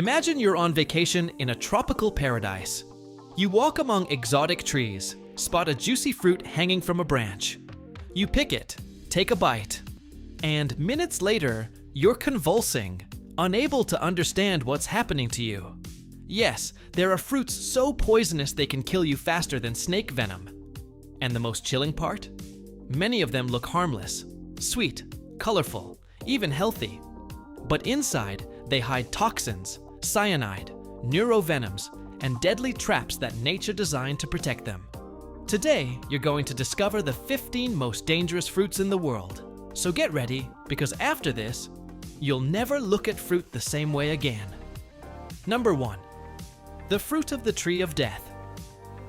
Imagine you're on vacation in a tropical paradise. You walk among exotic trees, spot a juicy fruit hanging from a branch. You pick it, take a bite, and minutes later, you're convulsing, unable to understand what's happening to you. Yes, there are fruits so poisonous they can kill you faster than snake venom. And the most chilling part? Many of them look harmless, sweet, colorful, even healthy. But inside, they hide toxins, cyanide, neurovenoms, and deadly traps that nature designed to protect them. Today, you're going to discover the 15 most dangerous fruits in the world. So get ready, because after this, you'll never look at fruit the same way again. Number 1. The fruit of the tree of death.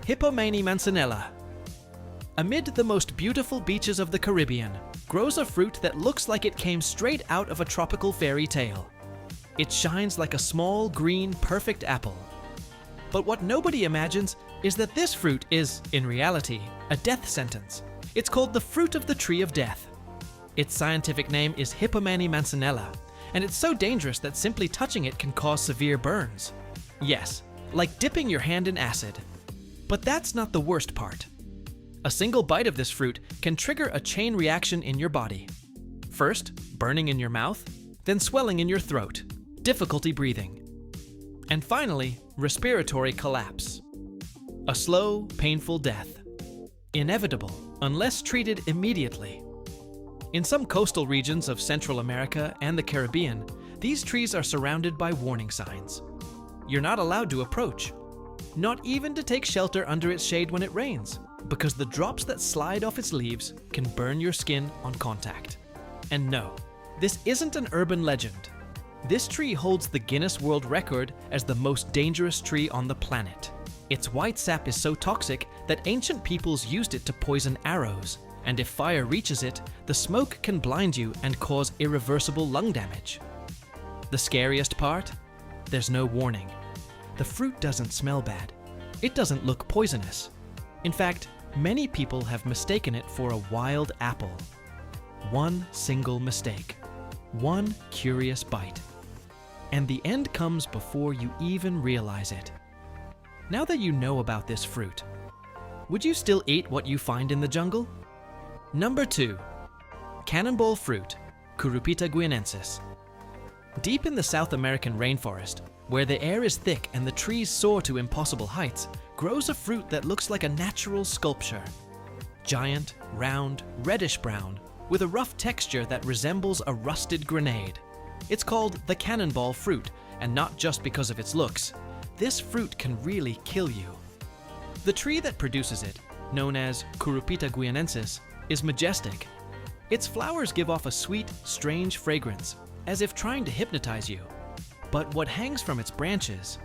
Hippomane manzanella. Amid the most beautiful beaches of the Caribbean, grows a fruit that looks like it came straight out of a tropical fairy tale. It shines like a small, green, perfect apple. But what nobody imagines is that this fruit is, in reality, a death sentence. It's called the fruit of the tree of death. Its scientific name is Hippomane manzanella, and it's so dangerous that simply touching it can cause severe burns. Yes, like dipping your hand in acid. But that's not the worst part. A single bite of this fruit can trigger a chain reaction in your body. First, burning in your mouth, then swelling in your throat, difficulty breathing, and finally, respiratory collapse. A slow, painful death. Inevitable, unless treated immediately. In some coastal regions of Central America and the Caribbean, these trees are surrounded by warning signs. You're not allowed to approach, not even to take shelter under its shade when it rains, because the drops that slide off its leaves can burn your skin on contact. And no, this isn't an urban legend. This tree holds the Guinness World Record as the most dangerous tree on the planet. Its white sap is so toxic that ancient peoples used it to poison arrows, and if fire reaches it, the smoke can blind you and cause irreversible lung damage. The scariest part? There's no warning. The fruit doesn't smell bad. It doesn't look poisonous. In fact, many people have mistaken it for a wild apple. One single mistake. One curious bite. And the end comes before you even realize it. Now that you know about this fruit, would you still eat what you find in the jungle? Number 2. Cannonball fruit, Curupita guianensis. Deep in the South American rainforest, where the air is thick and the trees soar to impossible heights, grows a fruit that looks like a natural sculpture. Giant, round, reddish-brown, with a rough texture that resembles a rusted grenade. It's called the cannonball fruit, and not just because of its looks. This fruit can really kill you. The tree that produces it, known as Curupita guianensis, is majestic. Its flowers give off a sweet, strange fragrance, as if trying to hypnotize you. But what hangs from its branches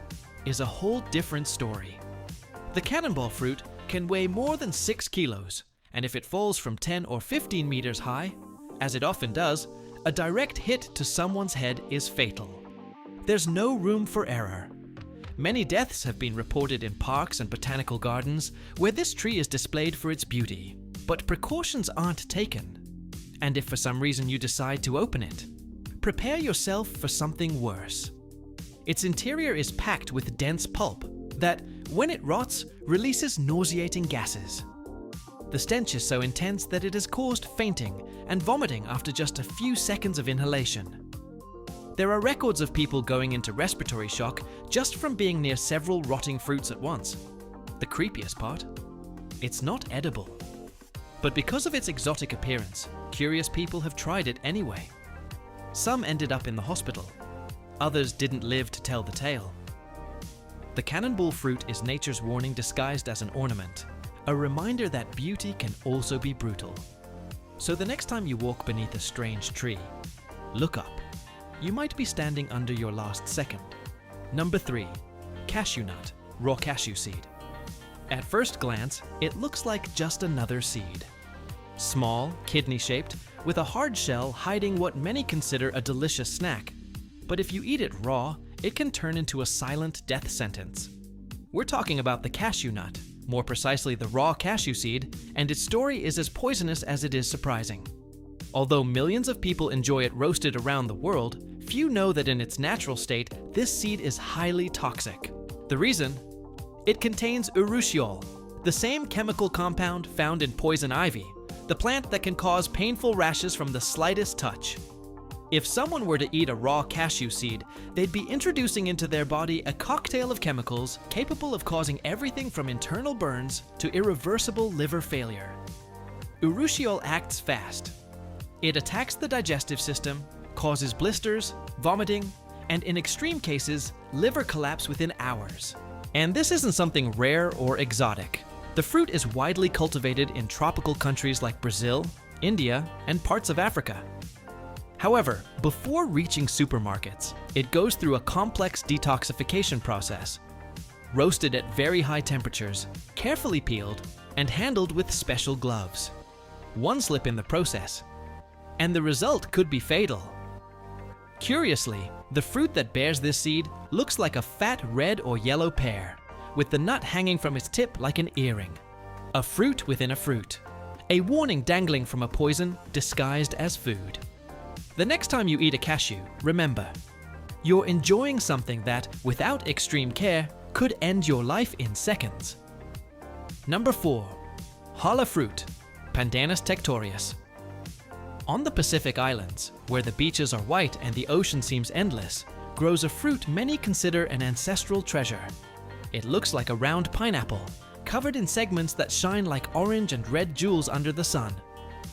is a whole different story. The cannonball fruit can weigh more than 6 kilos, and if it falls from 10 or 15 meters high, as it often does, a direct hit to someone's head is fatal. There's no room for error. Many deaths have been reported in parks and botanical gardens where this tree is displayed for its beauty, but precautions aren't taken. And if for some reason you decide to open it, prepare yourself for something worse. Its interior is packed with dense pulp that, when it rots, releases nauseating gases. The stench is so intense that it has caused fainting and vomiting after just a few seconds of inhalation. There are records of people going into respiratory shock just from being near several rotting fruits at once. The creepiest part? It's not edible. But because of its exotic appearance, curious people have tried it anyway. Some ended up in the hospital. Others didn't live to tell the tale. The cannonball fruit is nature's warning disguised as an ornament, a reminder that beauty can also be brutal. So the next time you walk beneath a strange tree, look up. You might be standing under your last second. Number 3. Cashew nut, raw cashew seed. At first glance, it looks like just another seed. Small, kidney-shaped, with a hard shell hiding what many consider a delicious snack. But if you eat it raw, it can turn into a silent death sentence. We're talking about the cashew nut, more precisely the raw cashew seed, and its story is as poisonous as it is surprising. Although millions of people enjoy it roasted around the world, few know that in its natural state, this seed is highly toxic. The reason? It contains urushiol, the same chemical compound found in poison ivy, the plant that can cause painful rashes from the slightest touch. If someone were to eat a raw cashew seed, they'd be introducing into their body a cocktail of chemicals capable of causing everything from internal burns to irreversible liver failure. Urushiol acts fast. It attacks the digestive system, causes blisters, vomiting, and in extreme cases, liver collapse within hours. And this isn't something rare or exotic. The fruit is widely cultivated in tropical countries like Brazil, India, and parts of Africa. However, before reaching supermarkets, it goes through a complex detoxification process. Roasted at very high temperatures, carefully peeled, and handled with special gloves. One slip in the process, and the result could be fatal. Curiously, the fruit that bears this seed looks like a fat red or yellow pear, with the nut hanging from its tip like an earring. A fruit within a fruit. A warning dangling from a poison disguised as food. The next time you eat a cashew, remember, you're enjoying something that, without extreme care, could end your life in seconds. Number 4. Hala fruit, Pandanus tectorius. On the Pacific Islands, where the beaches are white and the ocean seems endless, grows a fruit many consider an ancestral treasure. It looks like a round pineapple, covered in segments that shine like orange and red jewels under the sun.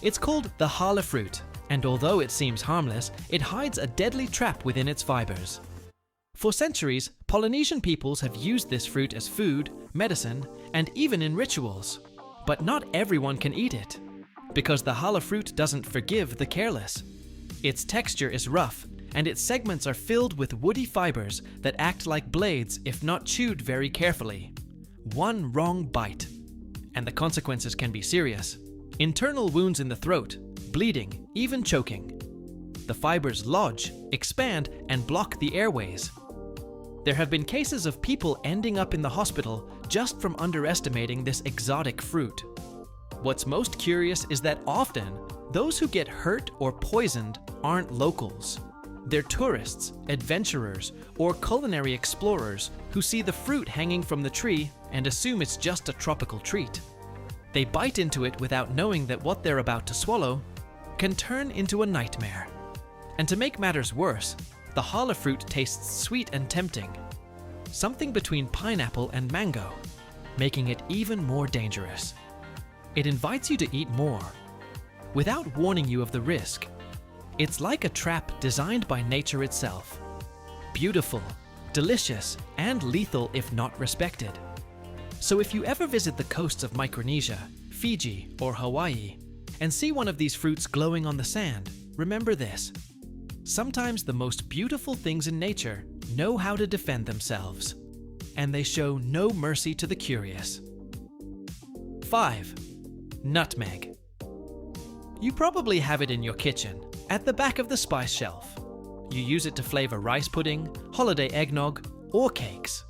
It's called the Hala fruit, and although it seems harmless, it hides a deadly trap within its fibers. For centuries, Polynesian peoples have used this fruit as food, medicine, and even in rituals. But not everyone can eat it, because the Hala fruit doesn't forgive the careless. Its texture is rough, and its segments are filled with woody fibers that act like blades if not chewed very carefully. One wrong bite, and the consequences can be serious. Internal wounds in the throat, bleeding, even choking. The fibers lodge, expand, and block the airways. There have been cases of people ending up in the hospital just from underestimating this exotic fruit. What's most curious is that often, those who get hurt or poisoned aren't locals. They're tourists, adventurers, or culinary explorers who see the fruit hanging from the tree and assume it's just a tropical treat. They bite into it without knowing that what they're about to swallow can turn into a nightmare. And to make matters worse, the Hala fruit tastes sweet and tempting, something between pineapple and mango, making it even more dangerous. It invites you to eat more, without warning you of the risk. It's like a trap designed by nature itself. Beautiful, delicious, and lethal if not respected. So if you ever visit the coasts of Micronesia, Fiji, or Hawaii, and see one of these fruits glowing on the sand, remember this. Sometimes the most beautiful things in nature know how to defend themselves, and they show no mercy to the curious. 5. Nutmeg. You probably have it in your kitchen, at the back of the spice shelf. You use it to flavor rice pudding, holiday eggnog, or cakes.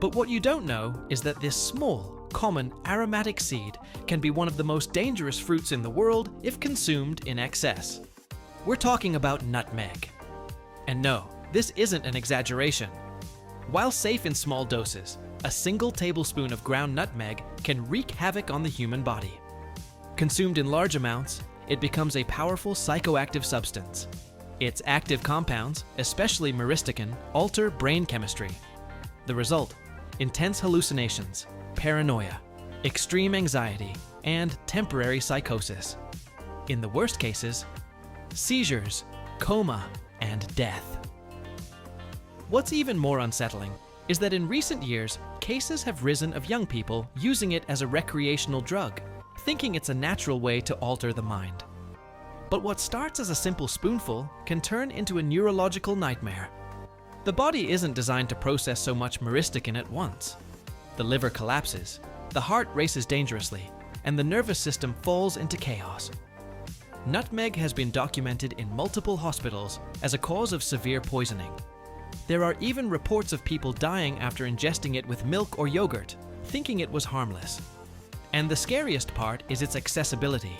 But what you don't know is that this small, common aromatic seed can be one of the most dangerous fruits in the world if consumed in excess. We're talking about nutmeg. And no, this isn't an exaggeration. While safe in small doses, a single tablespoon of ground nutmeg can wreak havoc on the human body. Consumed in large amounts, it becomes a powerful psychoactive substance. Its active compounds, especially myristicin, alter brain chemistry. The result: intense hallucinations, paranoia, extreme anxiety, and temporary psychosis. In the worst cases, seizures, coma, and death. What's even more unsettling is that in recent years, cases have risen of young people using it as a recreational drug, thinking it's a natural way to alter the mind. But what starts as a simple spoonful can turn into a neurological nightmare. The body isn't designed to process so much myristicin at once. The liver collapses, the heart races dangerously, and the nervous system falls into chaos. Nutmeg has been documented in multiple hospitals as a cause of severe poisoning. There are even reports of people dying after ingesting it with milk or yogurt, thinking it was harmless. And the scariest part is its accessibility.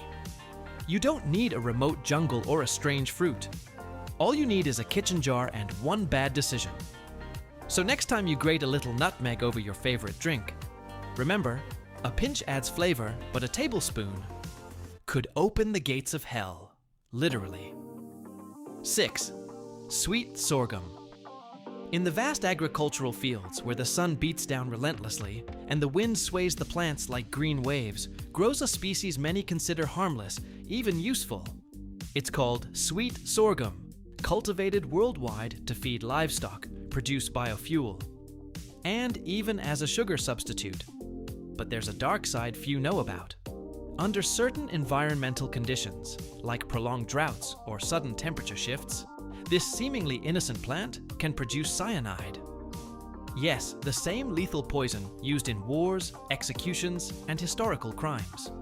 You don't need a remote jungle or a strange fruit. All you need is a kitchen jar and one bad decision. So next time you grate a little nutmeg over your favorite drink, remember, a pinch adds flavor, but a tablespoon could open the gates of hell, literally. 6. Sweet sorghum. In the vast agricultural fields where the sun beats down relentlessly and the wind sways the plants like green waves, grows a species many consider harmless, even useful. It's called sweet sorghum, cultivated worldwide to feed livestock, produce biofuel, and even as a sugar substitute. But there's a dark side few know about. Under certain environmental conditions, like prolonged droughts or sudden temperature shifts, this seemingly innocent plant can produce cyanide. Yes, the same lethal poison used in wars, executions, and historical crimes.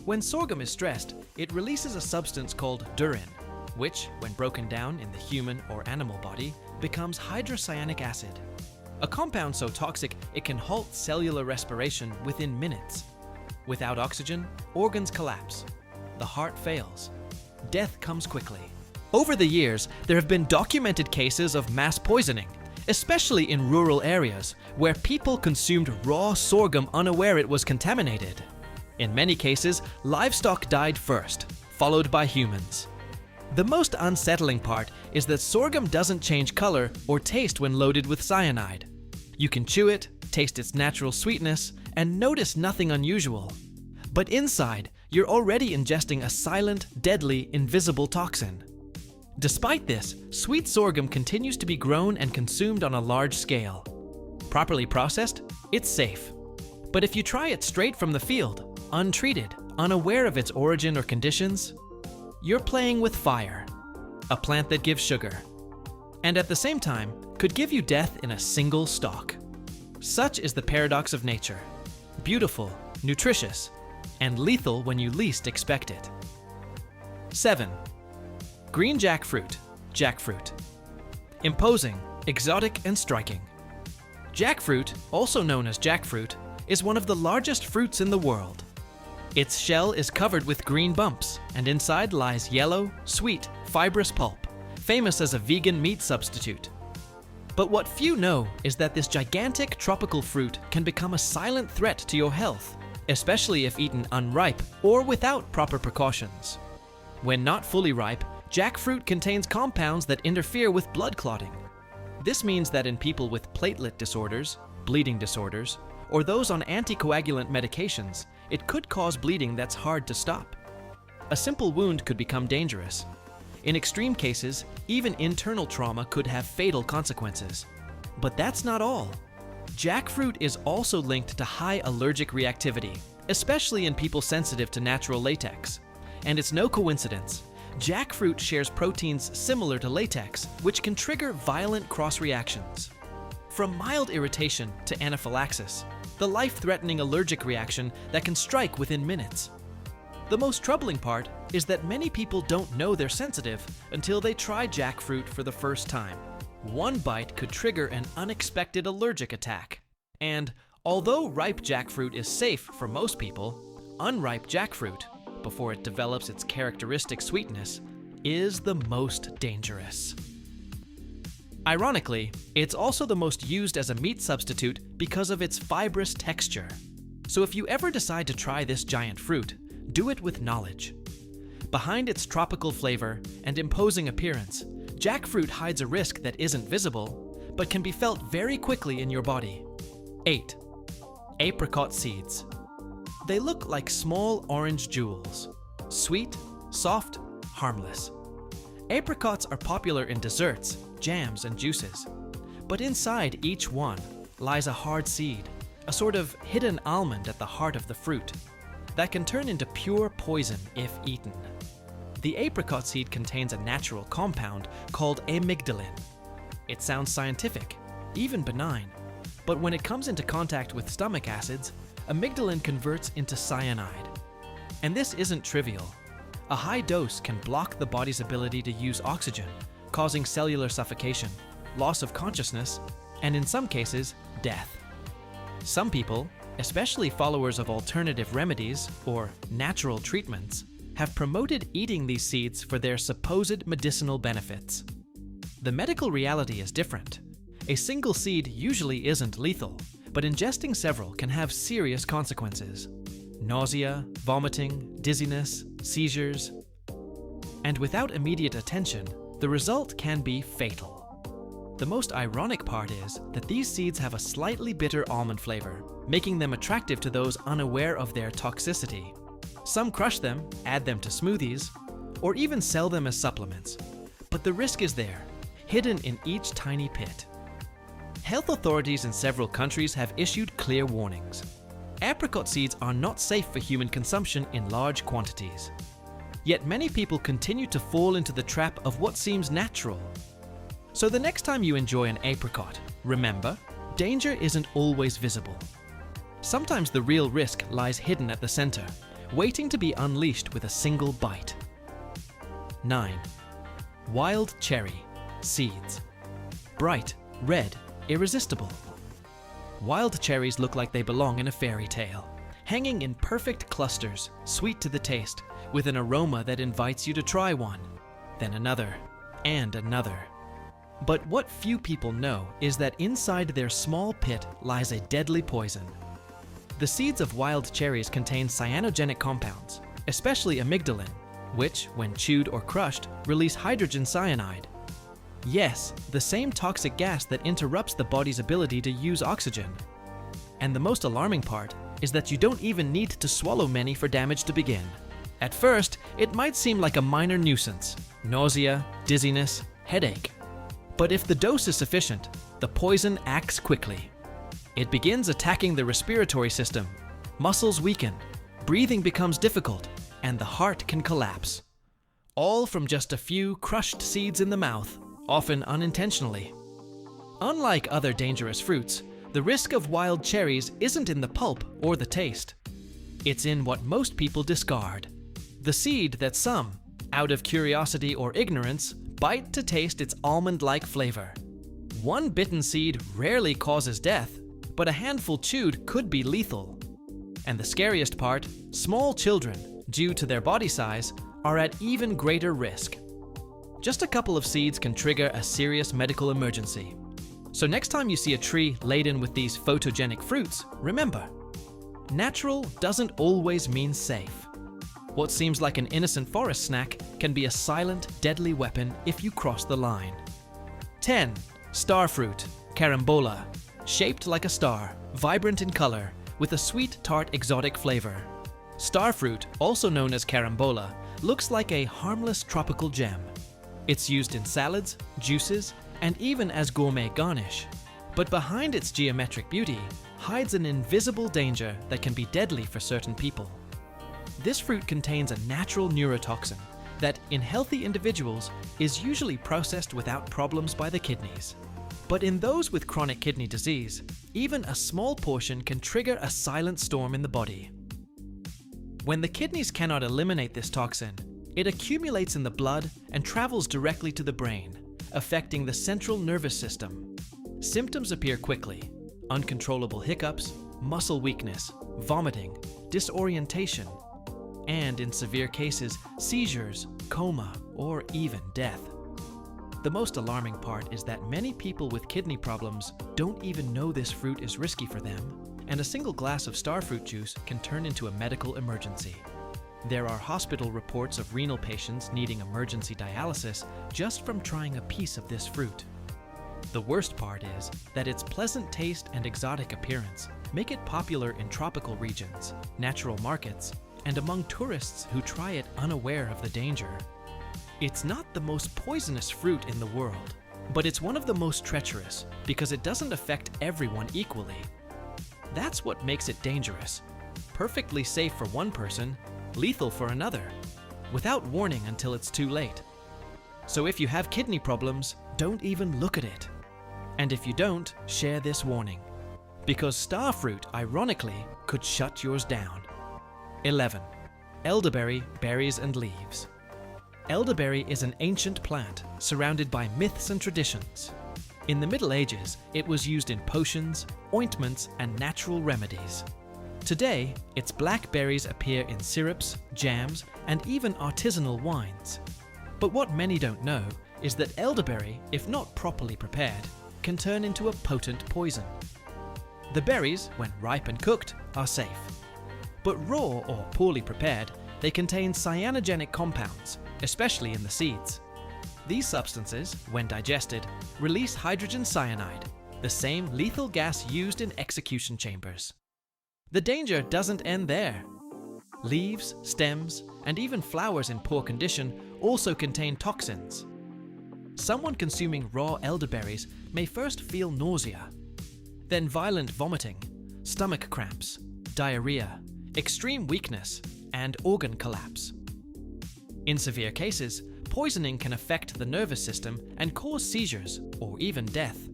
When sorghum is stressed, it releases a substance called durin, which, when broken down in the human or animal body, becomes hydrocyanic acid, a compound so toxic it can halt cellular respiration within minutes. Without oxygen, organs collapse, the heart fails, death comes quickly. Over the years, there have been documented cases of mass poisoning, especially in rural areas where people consumed raw sorghum unaware it was contaminated. In many cases, livestock died first, followed by humans. The most unsettling part is that sorghum doesn't change color or taste when loaded with cyanide. You can chew it, taste its natural sweetness, and notice nothing unusual. But inside, you're already ingesting a silent, deadly, invisible toxin. Despite this, sweet sorghum continues to be grown and consumed on a large scale. Properly processed, it's safe. But if you try it straight from the field, untreated, unaware of its origin or conditions, you're playing with fire, a plant that gives sugar, and at the same time could give you death in a single stalk. Such is the paradox of nature: beautiful, nutritious, and lethal when you least expect it. 7. Green jackfruit, jackfruit. Imposing, exotic, and striking. Jackfruit, also known as jackfruit, is one of the largest fruits in the world. Its shell is covered with green bumps, and inside lies yellow, sweet, fibrous pulp, famous as a vegan meat substitute. But what few know is that this gigantic tropical fruit can become a silent threat to your health, especially if eaten unripe or without proper precautions. When not fully ripe, jackfruit contains compounds that interfere with blood clotting. This means that in people with platelet disorders, bleeding disorders, or those on anticoagulant medications, it could cause bleeding that's hard to stop. A simple wound could become dangerous. In extreme cases, even internal trauma could have fatal consequences. But that's not all. Jackfruit is also linked to high allergic reactivity, especially in people sensitive to natural latex. And it's no coincidence. Jackfruit shares proteins similar to latex, which can trigger violent cross-reactions. From mild irritation to anaphylaxis, the life-threatening allergic reaction that can strike within minutes. The most troubling part is that many people don't know they're sensitive until they try jackfruit for the first time. One bite could trigger an unexpected allergic attack. And although ripe jackfruit is safe for most people, unripe jackfruit, before it develops its characteristic sweetness, is the most dangerous. Ironically, it's also the most used as a meat substitute because of its fibrous texture. So if you ever decide to try this giant fruit, do it with knowledge. Behind its tropical flavor and imposing appearance, jackfruit hides a risk that isn't visible, but can be felt very quickly in your body. 8. Apricot seeds. They look like small orange jewels. Sweet, soft, harmless. Apricots are popular in desserts, jams, and juices. But inside each one lies a hard seed, a sort of hidden almond at the heart of the fruit, that can turn into pure poison if eaten. The apricot seed contains a natural compound called amygdalin. It sounds scientific, even benign, but when it comes into contact with stomach acids, amygdalin converts into cyanide. And this isn't trivial. A high dose can block the body's ability to use oxygen, causing cellular suffocation, loss of consciousness, and in some cases, death. Some people, especially followers of alternative remedies or natural treatments, have promoted eating these seeds for their supposed medicinal benefits. The medical reality is different. A single seed usually isn't lethal, but ingesting several can have serious consequences. Nausea, vomiting, dizziness, seizures. And without immediate attention, the result can be fatal. The most ironic part is that these seeds have a slightly bitter almond flavor, making them attractive to those unaware of their toxicity. Some crush them, add them to smoothies, or even sell them as supplements. But the risk is there, hidden in each tiny pit. Health authorities in several countries have issued clear warnings. Apricot seeds are not safe for human consumption in large quantities. Yet many people continue to fall into the trap of what seems natural. So the next time you enjoy an apricot, remember, danger isn't always visible. Sometimes the real risk lies hidden at the center, waiting to be unleashed with a single bite. 9. Wild cherry seeds. Bright, red, irresistible. Wild cherries look like they belong in a fairy tale, hanging in perfect clusters, sweet to the taste, with an aroma that invites you to try one, then another, and another. But what few people know is that inside their small pit lies a deadly poison. The seeds of wild cherries contain cyanogenic compounds, especially amygdalin, which, when chewed or crushed, release hydrogen cyanide. Yes, the same toxic gas that interrupts the body's ability to use oxygen. And the most alarming part is that you don't even need to swallow many for damage to begin. At first, it might seem like a minor nuisance, nausea, dizziness, headache. But if the dose is sufficient, the poison acts quickly. It begins attacking the respiratory system, muscles weaken, breathing becomes difficult, and the heart can collapse. All from just a few crushed seeds in the mouth, often unintentionally. Unlike other dangerous fruits, the risk of wild cherries isn't in the pulp or the taste. It's in what most people discard. The seed that some, out of curiosity or ignorance, bite to taste its almond-like flavor. One bitten seed rarely causes death, but a handful chewed could be lethal. And the scariest part, small children, due to their body size, are at even greater risk. Just a couple of seeds can trigger a serious medical emergency. So next time you see a tree laden with these photogenic fruits, remember, natural doesn't always mean safe. What seems like an innocent forest snack can be a silent, deadly weapon if you cross the line. 10. Starfruit, carambola. Shaped like a star, vibrant in color, with a sweet, tart, exotic flavor. Starfruit, also known as carambola, looks like a harmless tropical gem. It's used in salads, juices, and even as gourmet garnish. But behind its geometric beauty hides an invisible danger that can be deadly for certain people. This fruit contains a natural neurotoxin that, in healthy individuals, is usually processed without problems by the kidneys. But in those with chronic kidney disease, even a small portion can trigger a silent storm in the body. When the kidneys cannot eliminate this toxin, it accumulates in the blood and travels directly to the brain, affecting the central nervous system. Symptoms appear quickly: uncontrollable hiccups, muscle weakness, vomiting, disorientation, and in severe cases, seizures, coma, or even death. The most alarming part is that many people with kidney problems don't even know this fruit is risky for them, and a single glass of starfruit juice can turn into a medical emergency. There are hospital reports of renal patients needing emergency dialysis just from trying a piece of this fruit. The worst part is that its pleasant taste and exotic appearance make it popular in tropical regions, natural markets, and among tourists who try it unaware of the danger. It's not the most poisonous fruit in the world, but it's one of the most treacherous because it doesn't affect everyone equally. That's what makes it dangerous. Perfectly safe for one person, lethal for another, without warning until it's too late. So if you have kidney problems, don't even look at it. And if you don't, share this warning, because starfruit, ironically, could shut yours down. 11. Elderberry, berries and leaves. Elderberry is an ancient plant surrounded by myths and traditions. In the Middle Ages, it was used in potions, ointments, and natural remedies. Today, its blackberries appear in syrups, jams, and even artisanal wines. But what many don't know is that elderberry, if not properly prepared, can turn into a potent poison. The berries, when ripe and cooked, are safe. But raw or poorly prepared, they contain cyanogenic compounds, especially in the seeds. These substances, when digested, release hydrogen cyanide, the same lethal gas used in execution chambers. The danger doesn't end there. Leaves, stems, and even flowers in poor condition also contain toxins. Someone consuming raw elderberries may first feel nausea, then violent vomiting, stomach cramps, diarrhea, extreme weakness, and organ collapse. In severe cases, poisoning can affect the nervous system and cause seizures or even death.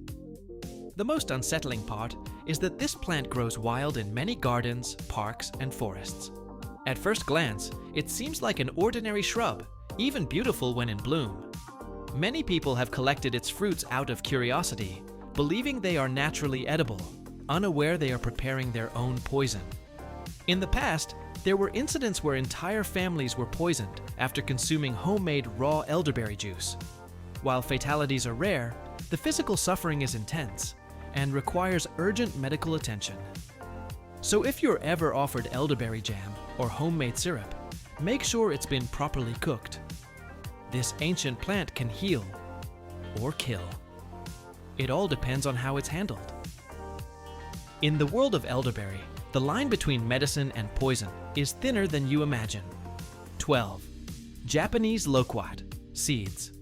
The most unsettling part is that this plant grows wild in many gardens, parks, and forests. At first glance, it seems like an ordinary shrub, even beautiful when in bloom. Many people have collected its fruits out of curiosity, believing they are naturally edible, unaware they are preparing their own poison. In the past, there were incidents where entire families were poisoned after consuming homemade raw elderberry juice. While fatalities are rare, the physical suffering is intense and requires urgent medical attention. So if you're ever offered elderberry jam or homemade syrup, make sure it's been properly cooked. This ancient plant can heal or kill. It all depends on how it's handled. In the world of elderberry, the line between medicine and poison is thinner than you imagine. 12. Japanese loquat, seeds.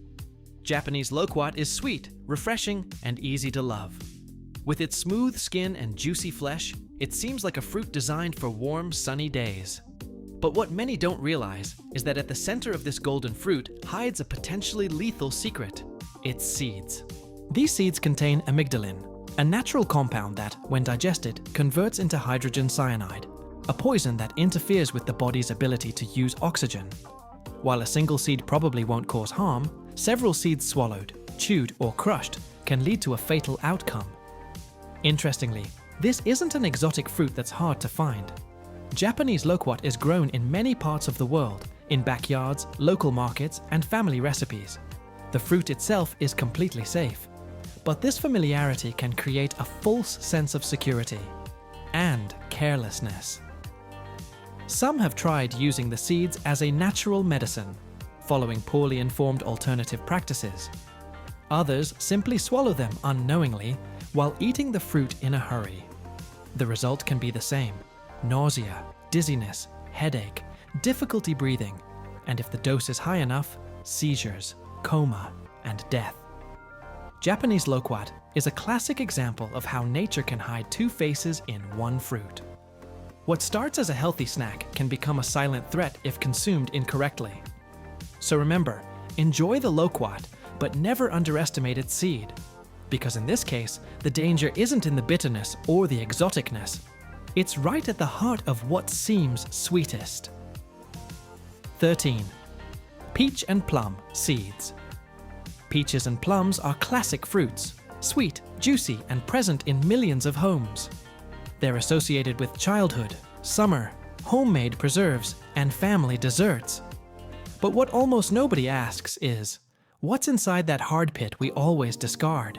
Japanese loquat is sweet, refreshing, and easy to love. With its smooth skin and juicy flesh, it seems like a fruit designed for warm, sunny days. But what many don't realize is that at the center of this golden fruit hides a potentially lethal secret: its seeds. These seeds contain amygdalin, a natural compound that, when digested, converts into hydrogen cyanide, a poison that interferes with the body's ability to use oxygen. While a single seed probably won't cause harm, several seeds swallowed, chewed, or crushed can lead to a fatal outcome. Interestingly, this isn't an exotic fruit that's hard to find. Japanese loquat is grown in many parts of the world, in backyards, local markets, and family recipes. The fruit itself is completely safe. But this familiarity can create a false sense of security and carelessness. Some have tried using the seeds as a natural medicine, following poorly informed alternative practices. Others simply swallow them unknowingly while eating the fruit in a hurry. The result can be the same: nausea, dizziness, headache, difficulty breathing, and if the dose is high enough, seizures, coma, and death. Japanese loquat is a classic example of how nature can hide two faces in one fruit. What starts as a healthy snack can become a silent threat if consumed incorrectly. So remember, enjoy the loquat, but never underestimate its seed. Because in this case, the danger isn't in the bitterness or the exoticness. It's right at the heart of what seems sweetest. 13. Peach and plum, seeds. Peaches and plums are classic fruits, sweet, juicy, and present in millions of homes. They're associated with childhood, summer, homemade preserves, and family desserts. But what almost nobody asks is, what's inside that hard pit we always discard?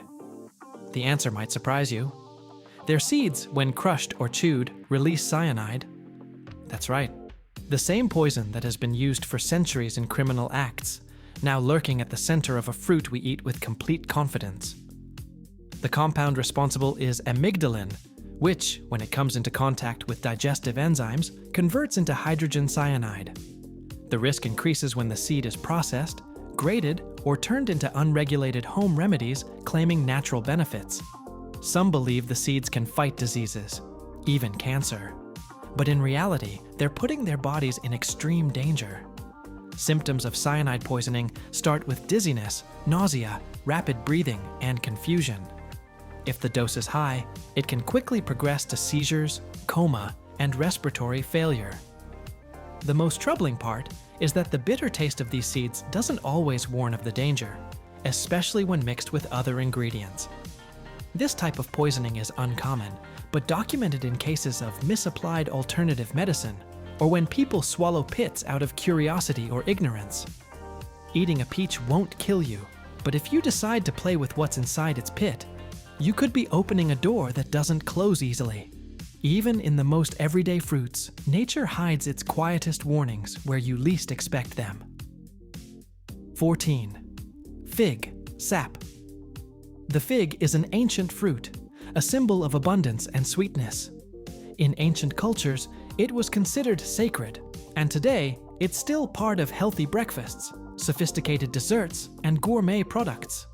The answer might surprise you. Their seeds, when crushed or chewed, release cyanide. That's right, the same poison that has been used for centuries in criminal acts, now lurking at the center of a fruit we eat with complete confidence. The compound responsible is amygdalin, which, when it comes into contact with digestive enzymes, converts into hydrogen cyanide. The risk increases when the seed is processed, graded, or turned into unregulated home remedies claiming natural benefits. Some believe the seeds can fight diseases, even cancer. But in reality, they're putting their bodies in extreme danger. Symptoms of cyanide poisoning start with dizziness, nausea, rapid breathing, and confusion. If the dose is high, it can quickly progress to seizures, coma, and respiratory failure. The most troubling part is that the bitter taste of these seeds doesn't always warn of the danger, especially when mixed with other ingredients. This type of poisoning is uncommon, but documented in cases of misapplied alternative medicine or when people swallow pits out of curiosity or ignorance. Eating a peach won't kill you, but if you decide to play with what's inside its pit, you could be opening a door that doesn't close easily. Even in the most everyday fruits, nature hides its quietest warnings where you least expect them. 14. Fig, sap. The fig is an ancient fruit, a symbol of abundance and sweetness. In ancient cultures, it was considered sacred, and today, it's still part of healthy breakfasts, sophisticated desserts, and gourmet products.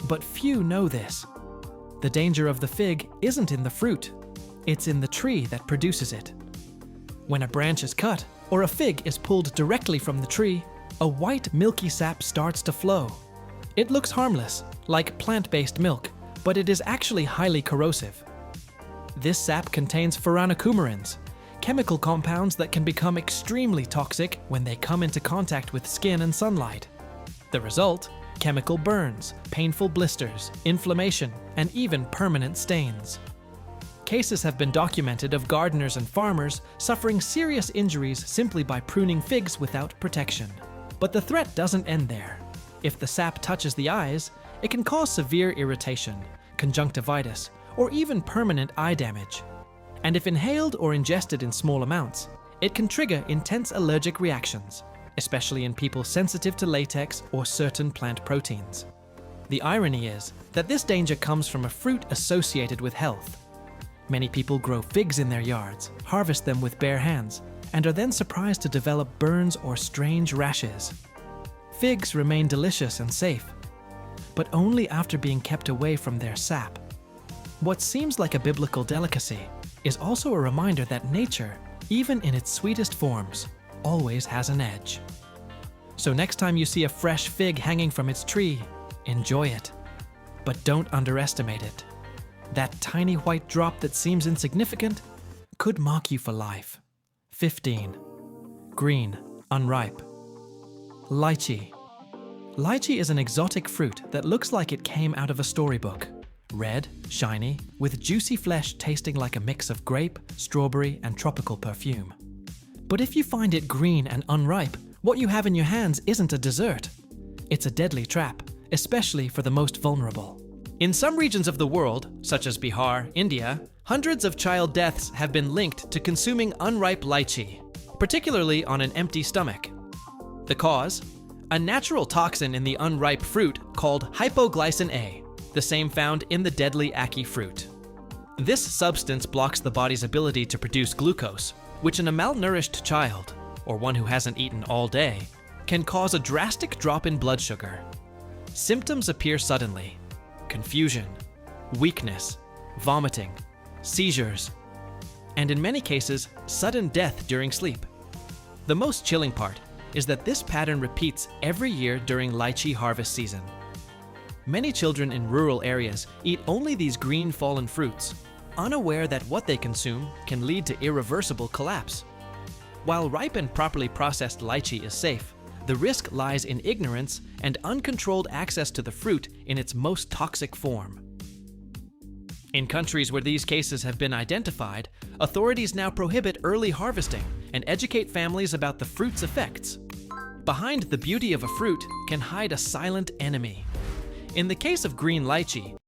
But few know this. The danger of the fig isn't in the fruit, it's in the tree that produces it. When a branch is cut, or a fig is pulled directly from the tree, a white milky sap starts to flow. It looks harmless, like plant-based milk, but it is actually highly corrosive. This sap contains furanocoumarins, chemical compounds that can become extremely toxic when they come into contact with skin and sunlight. The result? Chemical burns, painful blisters, inflammation, and even permanent stains. Cases have been documented of gardeners and farmers suffering serious injuries simply by pruning figs without protection. But the threat doesn't end there. If the sap touches the eyes, it can cause severe irritation, conjunctivitis, or even permanent eye damage. And if inhaled or ingested in small amounts, it can trigger intense allergic reactions, especially in people sensitive to latex or certain plant proteins. The irony is that this danger comes from a fruit associated with health. Many people grow figs in their yards, harvest them with bare hands, and are then surprised to develop burns or strange rashes. Figs remain delicious and safe, but only after being kept away from their sap. What seems like a biblical delicacy is also a reminder that nature, even in its sweetest forms, always has an edge. So next time you see a fresh fig hanging from its tree, enjoy it. But don't underestimate it. That tiny white drop that seems insignificant could mock you for life. 15. Green, unripe. Lychee. Lychee is an exotic fruit that looks like it came out of a storybook. Red, shiny, with juicy flesh tasting like a mix of grape, strawberry, and tropical perfume. But if you find it green and unripe, what you have in your hands isn't a dessert. It's a deadly trap, especially for the most vulnerable. In some regions of the world, such as Bihar, India, hundreds of child deaths have been linked to consuming unripe lychee, particularly on an empty stomach. The cause? A natural toxin in the unripe fruit called hypoglycin A, the same found in the deadly ackee fruit. This substance blocks the body's ability to produce glucose, which in a malnourished child, or one who hasn't eaten all day, can cause a drastic drop in blood sugar. Symptoms appear suddenly: confusion, weakness, vomiting, seizures, and in many cases, sudden death during sleep. The most chilling part is that this pattern repeats every year during lychee harvest season. Many children in rural areas eat only these green fallen fruits, unaware that what they consume can lead to irreversible collapse. While ripe and properly processed lychee is safe, the risk lies in ignorance and uncontrolled access to the fruit in its most toxic form. In countries where these cases have been identified, authorities now prohibit early harvesting and educate families about the fruit's effects. Behind the beauty of a fruit can hide a silent enemy. In the case of green lychee,